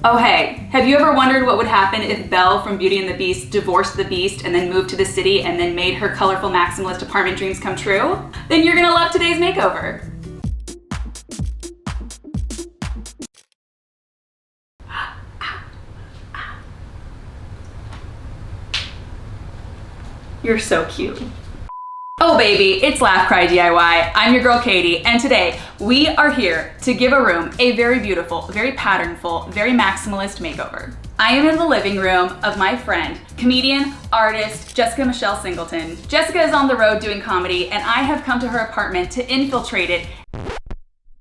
Oh hey, have you ever wondered what would happen if Belle from Beauty and the Beast divorced the Beast and then moved to the city and then made her colorful maximalist apartment dreams come true? Then you're gonna love today's makeover. You're so cute. Oh baby, it's Laugh Cry DIY. I'm your girl Katie, and today we are here to give a room a very beautiful, very patternful, very maximalist makeover. I am in the living room of my friend, comedian, artist, Jessica Michelle Singleton. Jessica is on the road doing comedy, and I have come to her apartment to infiltrate it.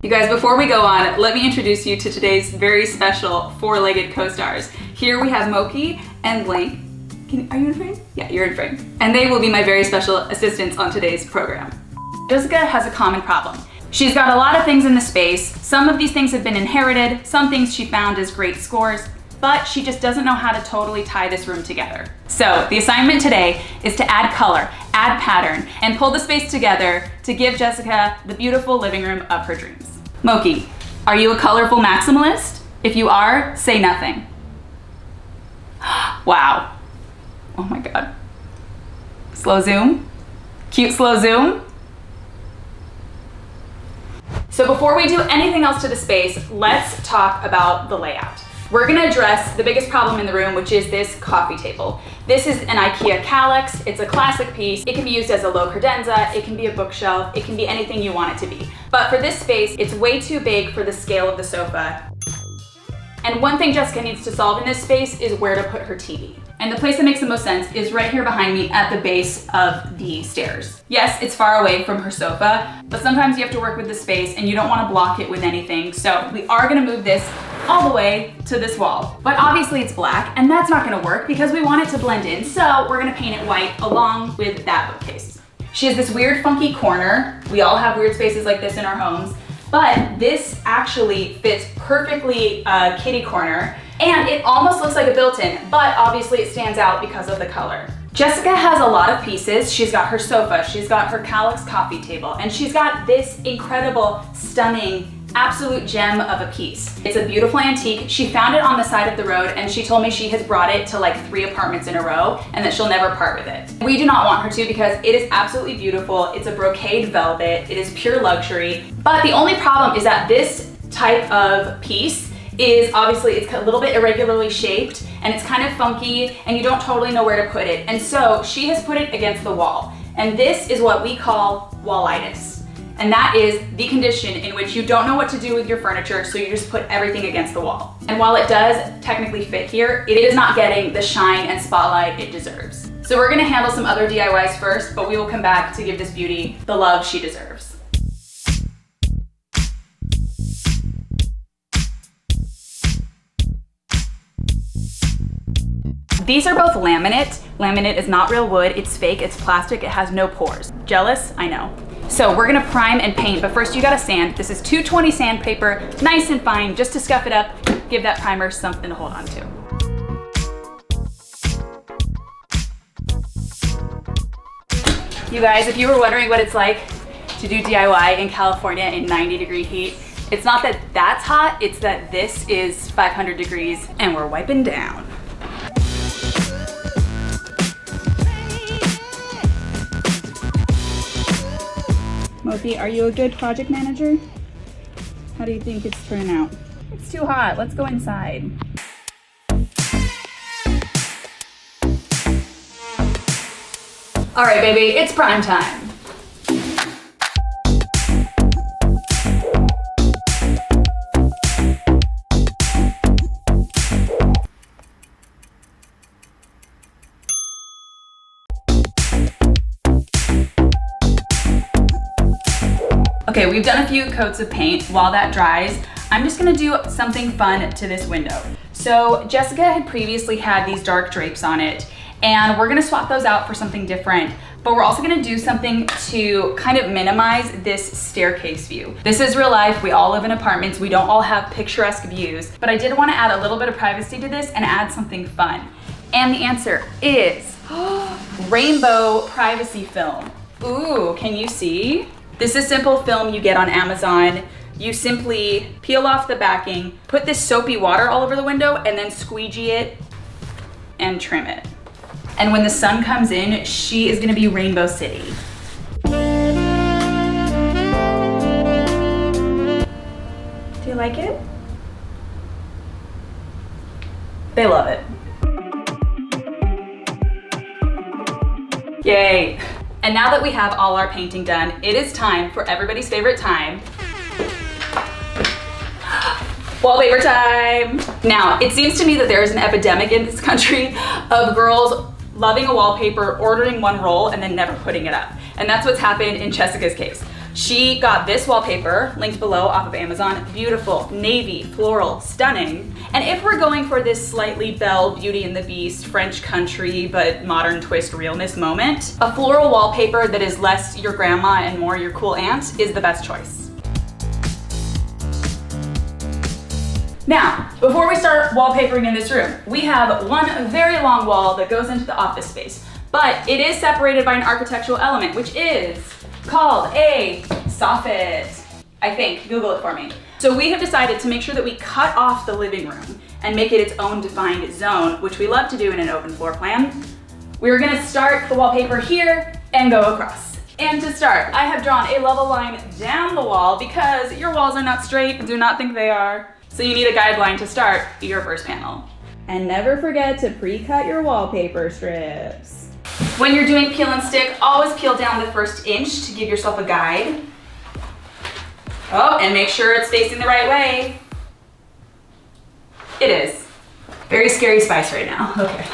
You guys, before we go on, let me introduce you to today's very special four-legged co-stars. Here we have Moki and Blink. Are you in frame? Yeah, you're in frame. And they will be my very special assistants on today's program. Jessica has a common problem. She's got a lot of things in the space. Some of these things have been inherited, some things she found as great scores, but she just doesn't know how to totally tie this room together. So the assignment today is to add color, add pattern, and pull the space together to give Jessica the beautiful living room of her dreams. Moki, are you a colorful maximalist? If you are, say nothing. Wow. Oh my God. Slow zoom. Cute slow zoom. So before we do anything else to the space, let's talk about the layout. We're gonna address the biggest problem in the room, which is this coffee table. This is an IKEA Kallax. It's a classic piece. It can be used as a low credenza, it can be a bookshelf, it can be anything you want it to be. But for this space, it's way too big for the scale of the sofa. And one thing Jessica needs to solve in this space is where to put her TV. And the place that makes the most sense is right here behind me at the base of the stairs. Yes, it's far away from her sofa, but sometimes you have to work with the space and you don't want to block it with anything. So we are going to move this all the way to this wall. But obviously it's black and that's not going to work because we want it to blend in. So we're going to paint it white along with that bookcase. She has this weird funky corner. We all have weird spaces like this in our homes, but this actually fits perfectly a kitty corner. And it almost looks like a built-in, but obviously it stands out because of the color. Jessica has a lot of pieces. She's got her sofa, she's got her Kallax coffee table, and she's got this incredible, stunning, absolute gem of a piece. It's a beautiful antique. She found it on the side of the road and she told me she has brought it to like 3 apartments in a row and that she'll never part with it. We do not want her to because it is absolutely beautiful. It's a brocade velvet. It is pure luxury. But the only problem is that this type of piece is obviously it's a little bit irregularly shaped and it's kind of funky and you don't totally know where to put it. And so she has put it against the wall. And this is what we call wallitis. And that is the condition in which you don't know what to do with your furniture, so you just put everything against the wall. And while it does technically fit here, it is not getting the shine and spotlight it deserves. So we're gonna handle some other DIYs first, but we will come back to give this beauty the love she deserves. These are both laminate. Laminate is not real wood, it's fake, it's plastic, it has no pores. Jealous? I know. So we're gonna prime and paint, but first you gotta sand. This is 220 sandpaper, nice and fine, just to scuff it up, give that primer something to hold on to. You guys, if you were wondering what it's like to do DIY in California in 90-degree heat, it's not that that's hot, it's that this is 500 degrees and we're wiping down. Moki, are you a good project manager? How do you think it's turning out? It's too hot, let's go inside. All right, baby, it's prime time. Okay, we've done a few coats of paint. While that dries, I'm just gonna do something fun to this window. So Jessica had previously had these dark drapes on it, and we're gonna swap those out for something different, but we're also gonna do something to kind of minimize this staircase view. This is real life, we all live in apartments, we don't all have picturesque views, but I did wanna add a little bit of privacy to this and add something fun. And the answer is rainbow privacy film. Ooh, can you see? This is simple film you get on Amazon. you simply peel off the backing, put this soapy water all over the window, and then squeegee it and trim it. And when the sun comes in, she is gonna be Rainbow City. Do you like it? They love it. Yay. And now that we have all our painting done, it is time for everybody's favorite time. Wallpaper time. Now, it seems to me that there is an epidemic in this country of girls loving a wallpaper, ordering one roll, and then never putting it up. And that's what's happened in Jessica's case. She got this wallpaper, linked below off of Amazon. Beautiful, navy, floral, stunning. And if we're going for this slightly Belle, Beauty and the Beast, French country, but modern twist realness moment, a floral wallpaper that is less your grandma and more your cool aunt is the best choice. Now, before we start wallpapering in this room, we have one very long wall that goes into the office space, but it is separated by an architectural element, which is called a soffit. I think, Google it for me. So we have decided to make sure that we cut off the living room and make it its own defined zone, which we love to do in an open floor plan. We're gonna start the wallpaper here and go across. And to start, I have drawn a level line down the wall because your walls are not straight, do not think they are. So you need a guideline to start your first panel. And never forget to pre-cut your wallpaper strips. When you're doing peel and stick, always peel down the first inch to give yourself a guide. Oh, and make sure it's facing the right way. It is. Very scary spice right now. Okay.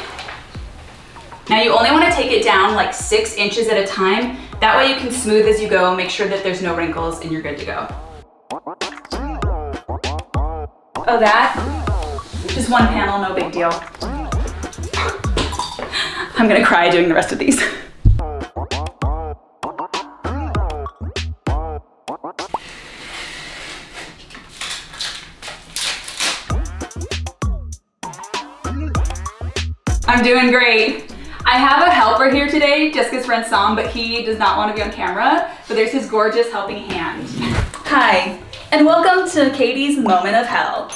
Now you only want to take it down like 6 inches at a time. That way you can smooth as you go, make sure that there's no wrinkles, and you're good to go. Oh, that? Just one panel, no big deal. I'm gonna cry doing the rest of these. I'm doing great. I have a helper here today, Jessica's friend Sam, but he does not want to be on camera, but there's his gorgeous helping hand. Hi, and welcome to Katie's Moment of Hell.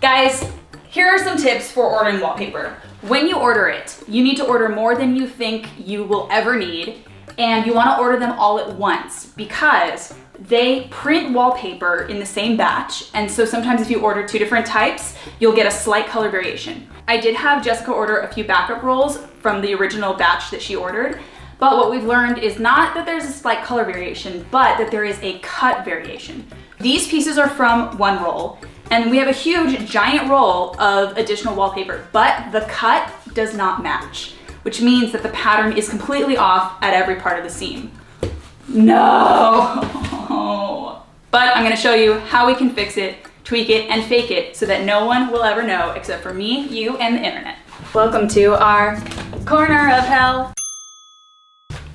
Guys, here are some tips for ordering wallpaper. When you order it, you need to order more than you think you will ever need, and you want to order them all at once because they print wallpaper in the same batch, and so sometimes if you order 2 different types, you'll get a slight color variation. I did have Jessica order a few backup rolls from the original batch that she ordered, but what we've learned is not that there's a slight color variation, but that there is a cut variation. These pieces are from one roll, and we have a huge, giant roll of additional wallpaper, but the cut does not match, which means that the pattern is completely off at every part of the seam. No! But I'm gonna show you how we can fix it, tweak it, and fake it so that no one will ever know except for me, you, and the internet. Welcome to our corner of hell.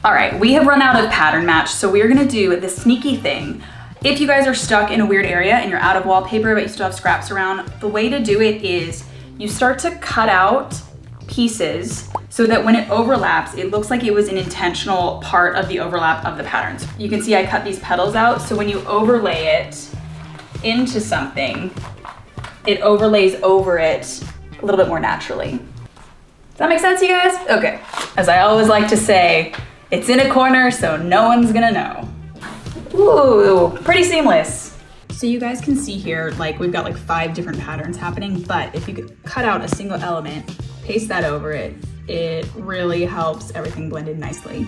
All right, we have run out of pattern match, so we're gonna do the sneaky thing. If you guys are stuck in a weird area and you're out of wallpaper but you still have scraps around, the way to do it is you start to cut out pieces so that when it overlaps, it looks like it was an intentional part of the overlap of the patterns. You can see I cut these petals out, so when you overlay it into something, it overlays over it a little bit more naturally. Does that make sense, you guys? Okay, as I always like to say, it's in a corner so no one's gonna know. Ooh, pretty seamless. So you guys can see here, like we've got like 5 different patterns happening, but if you cut out a single element, paste that over it, it really helps everything blend in nicely.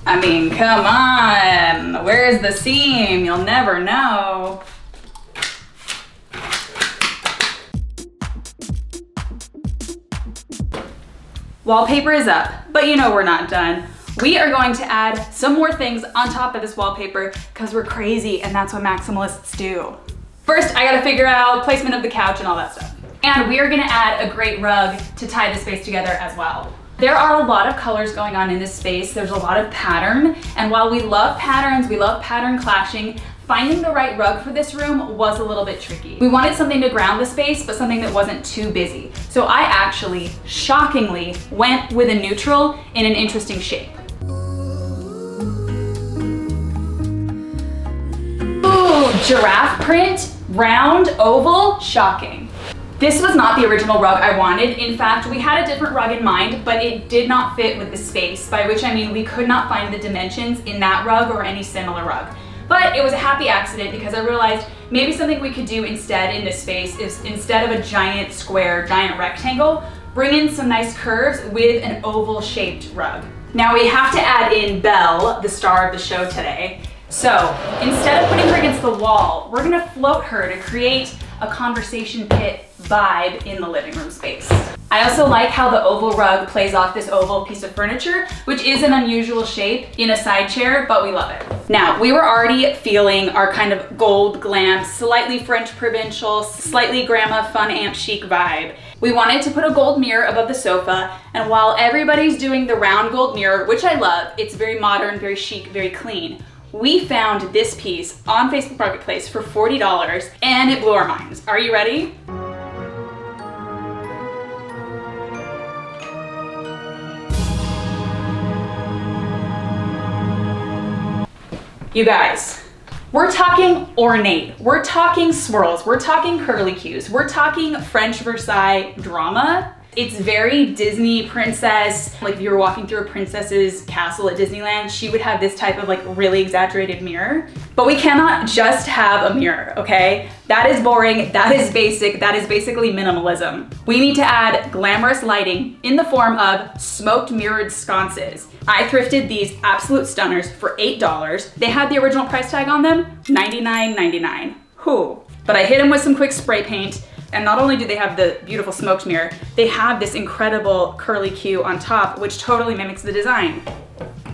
I mean, come on, where's the seam? You'll never know. Wallpaper is up, but you know we're not done. We are going to add some more things on top of this wallpaper because we're crazy and that's what maximalists do. First, I gotta figure out placement of the couch and all that stuff. And we are gonna add a great rug to tie the space together as well. There are a lot of colors going on in this space. There's a lot of pattern. And while we love patterns, we love pattern clashing, finding the right rug for this room was a little bit tricky. We wanted something to ground the space, but something that wasn't too busy. So I actually, shockingly, went with a neutral in an interesting shape. Ooh, Giraffe print, round, oval, shocking. This was not the original rug I wanted. In fact, we had a different rug in mind, but it did not fit with the space, by which I mean we could not find the dimensions in that rug or any similar rug. But it was a happy accident because I realized maybe something we could do instead in this space is, instead of a giant square, giant rectangle, bring in some nice curves with an oval shaped rug. Now we have to add in Belle, the star of the show today. So instead of putting her against the wall, we're gonna float her to create a conversation pit vibe in the living room space. I also like how the oval rug plays off this oval piece of furniture, which is an unusual shape in a side chair, but we love it. Now, we were already feeling our kind of gold glam, slightly French provincial, slightly grandma fun aunt chic vibe. We wanted to put a gold mirror above the sofa, and while everybody's doing the round gold mirror, which I love, it's very modern, very chic, very clean, we found this piece on Facebook Marketplace for $40 and it blew our minds. Are you ready? You guys, we're talking ornate, we're talking swirls, we're talking curly cues, we're talking French Versailles drama. It's very Disney princess, like if you were walking through a princess's castle at Disneyland, she would have this type of like really exaggerated mirror. But we cannot just have a mirror, okay? That is boring, that is basic, that is basically minimalism. We need to add glamorous lighting in the form of smoked mirrored sconces. I thrifted these absolute stunners for $8. They had the original price tag on them, $99.99. Whew. But I hit them with some quick spray paint. And not only do they have the beautiful smoked mirror, they have this incredible curly cue on top, which totally mimics the design.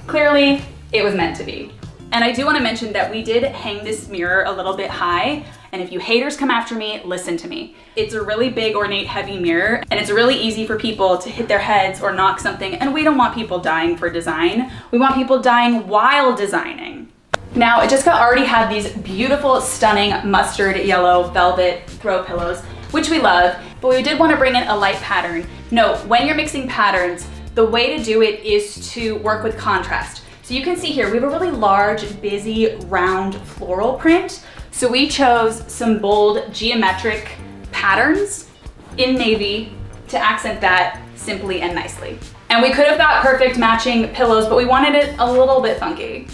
Clearly, it was meant to be. And I do want to mention that we did hang this mirror a little bit high, and if you haters come after me, listen to me. It's a really big, ornate, heavy mirror, and it's really easy for people to hit their heads or knock something, and we don't want people dying for design. We want people dying while designing. Now, Jessica already had these beautiful, stunning mustard yellow velvet throw pillows, which we love, but we did want to bring in a light pattern. No, when you're mixing patterns, the way to do it is to work with contrast. So you can see here, we have a really large, busy, round floral print. So we chose some bold geometric patterns in navy to accent that simply and nicely. And we could have got perfect matching pillows, but we wanted it a little bit funky.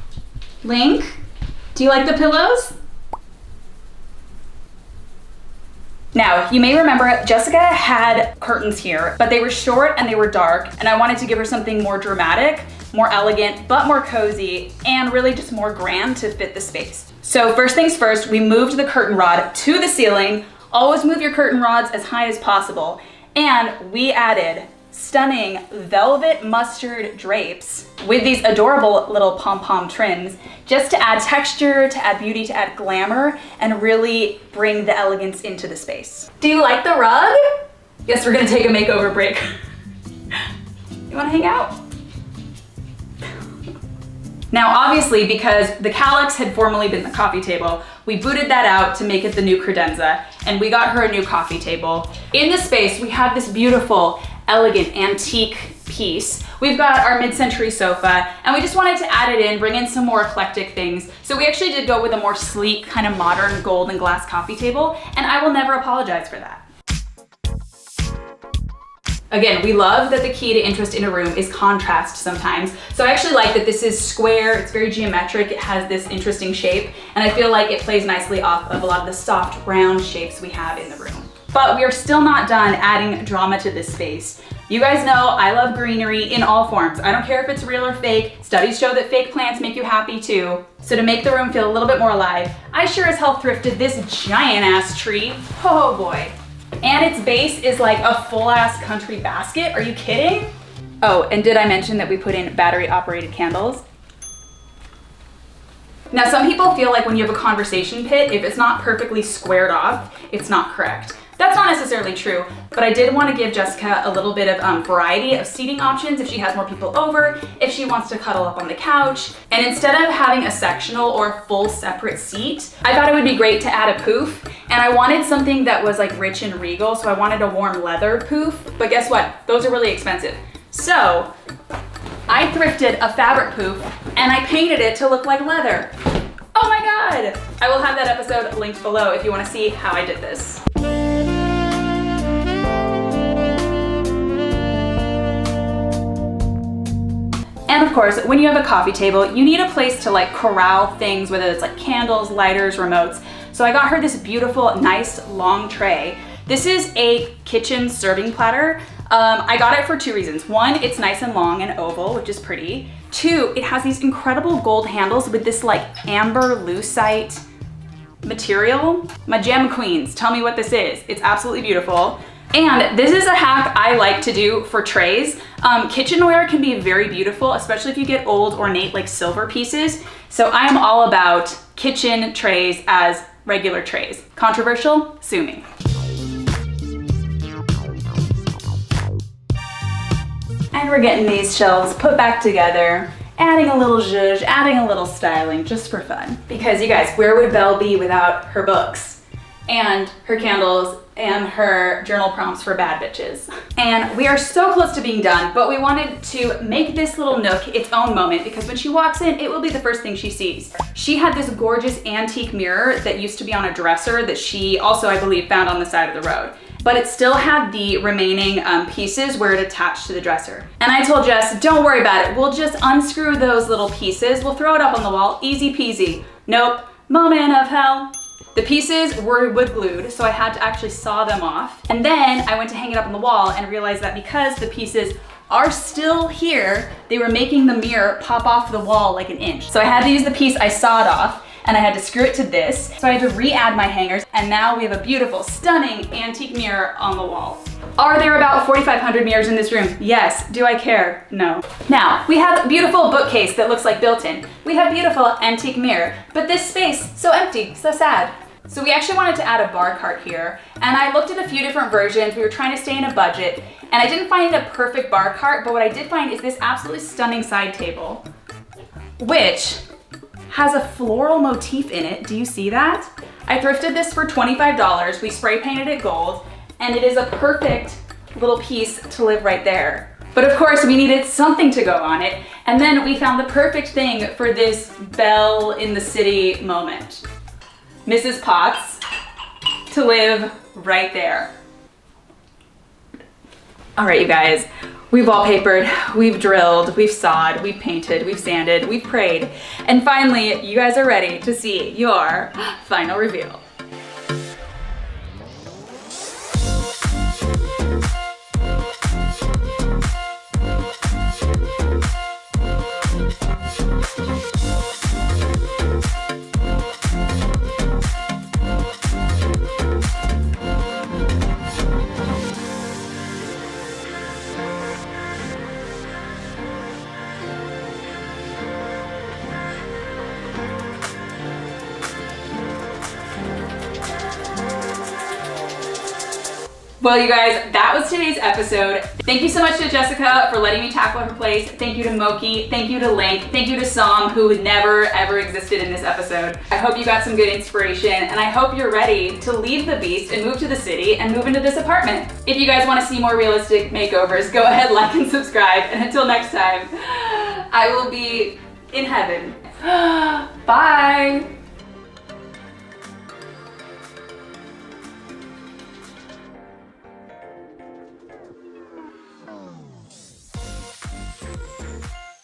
Link, do you like the pillows? Now, you may remember Jessica had curtains here, but they were short and they were dark, and I wanted to give her something more dramatic, more elegant, but more cozy, and really just more grand to fit the space. So first things first, we moved the curtain rod to the ceiling. Always move your curtain rods as high as possible. And we added stunning velvet mustard drapes with these adorable little pom-pom trims, just to add texture, to add beauty, to add glamour, and really bring the elegance into the space. Do you like the rug? Yes, we're gonna take a makeover break. You wanna hang out? Now, obviously, because the calyx had formerly been the coffee table, we booted that out to make it the new credenza, and we got her a new coffee table. In this space, we have this beautiful, elegant, antique piece. We've got our mid-century sofa, and we just wanted to add it in, bring in some more eclectic things. So we actually did go with a more sleek, kind of modern gold and glass coffee table, and I will never apologize for that. Again, we love that the key to interest in a room is contrast sometimes. So I actually like that this is square, it's very geometric, it has this interesting shape, and I feel like it plays nicely off of a lot of the soft round shapes we have in the room. But we are still not done adding drama to this space. You guys know I love greenery in all forms. I don't care if it's real or fake. Studies show that fake plants make you happy too. So to make the room feel a little bit more alive, I sure as hell thrifted this giant ass tree. Oh boy. And its base is like a full ass country basket. Are you kidding? Oh, and did I mention that we put in battery operated candles? Now, some people feel like when you have a conversation pit, if it's not perfectly squared off, it's not correct. That's not necessarily true, but I did want to give Jessica a little bit of variety of seating options if she has more people over, if she wants to cuddle up on the couch. And instead of having a sectional or full separate seat, I thought it would be great to add a poof. And I wanted something that was like rich and regal, so I wanted a warm leather poof. But guess what? Those are really expensive. So I thrifted a fabric poof and I painted it to look like leather. Oh my God! I will have that episode linked below if you want to see how I did this. And of course, when you have a coffee table, you need a place to like corral things, whether it's like candles, lighters, remotes. So I got her this beautiful, nice long tray. This is a kitchen serving platter. I got it for two reasons. One, it's nice and long and oval, which is pretty. Two, it has these incredible gold handles with this like amber lucite material. My jam queens, tell me what this is. It's absolutely beautiful. And this is a hack I like to do for trays. Kitchenware can be very beautiful, especially if you get old ornate like silver pieces. So I am all about kitchen trays as regular trays. Controversial? Sue me. And we're getting these shelves put back together, adding a little zhuzh, adding a little styling just for fun. Because you guys, where would Belle be without her books and her candles and her journal prompts for bad bitches? And we are so close to being done, but we wanted to make this little nook its own moment because when she walks in, it will be the first thing she sees. She had this gorgeous antique mirror that used to be on a dresser that she also, I believe, found on the side of the road. But it still had the remaining pieces where it attached to the dresser. And I told Jess, don't worry about it. We'll just unscrew those little pieces. We'll throw it up on the wall, easy peasy. Nope, moment of hell. The pieces were wood glued, so I had to actually saw them off. And then I went to hang it up on the wall and realized that because the pieces are still here, they were making the mirror pop off the wall like an inch. So I had to use the piece I sawed off and I had to screw it to this. So I had to re-add my hangers, and now we have a beautiful, stunning antique mirror on the wall. Are there about 4,500 mirrors in this room? Yes. Do I care? No. Now, we have a beautiful bookcase that looks like built-in. We have beautiful antique mirror, but this space, so empty, so sad. So we actually wanted to add a bar cart here, and I looked at a few different versions. We were trying to stay in a budget, and I didn't find a perfect bar cart, but what I did find is this absolutely stunning side table, which has a floral motif in it. Do you see that? I thrifted this for $25. We spray painted it gold, and it is a perfect little piece to live right there. But of course, we needed something to go on it, and then we found the perfect thing for this Belle in the city moment. Mrs. Potts to live right there. All right, you guys, we've wallpapered, we've drilled, we've sawed, we've painted, we've sanded, we've prayed, and finally, you guys are ready to see your final reveal. Well, you guys, that was today's episode. Thank you so much to Jessica for letting me tackle her place. Thank you to Moki. Thank you to Link. Thank you to Som, who never ever existed in this episode. I hope you got some good inspiration, and I hope you're ready to leave the beast and move to the city and move into this apartment. If you guys want to see more realistic makeovers, go ahead, like and subscribe. And until next time, I will be in heaven. Bye.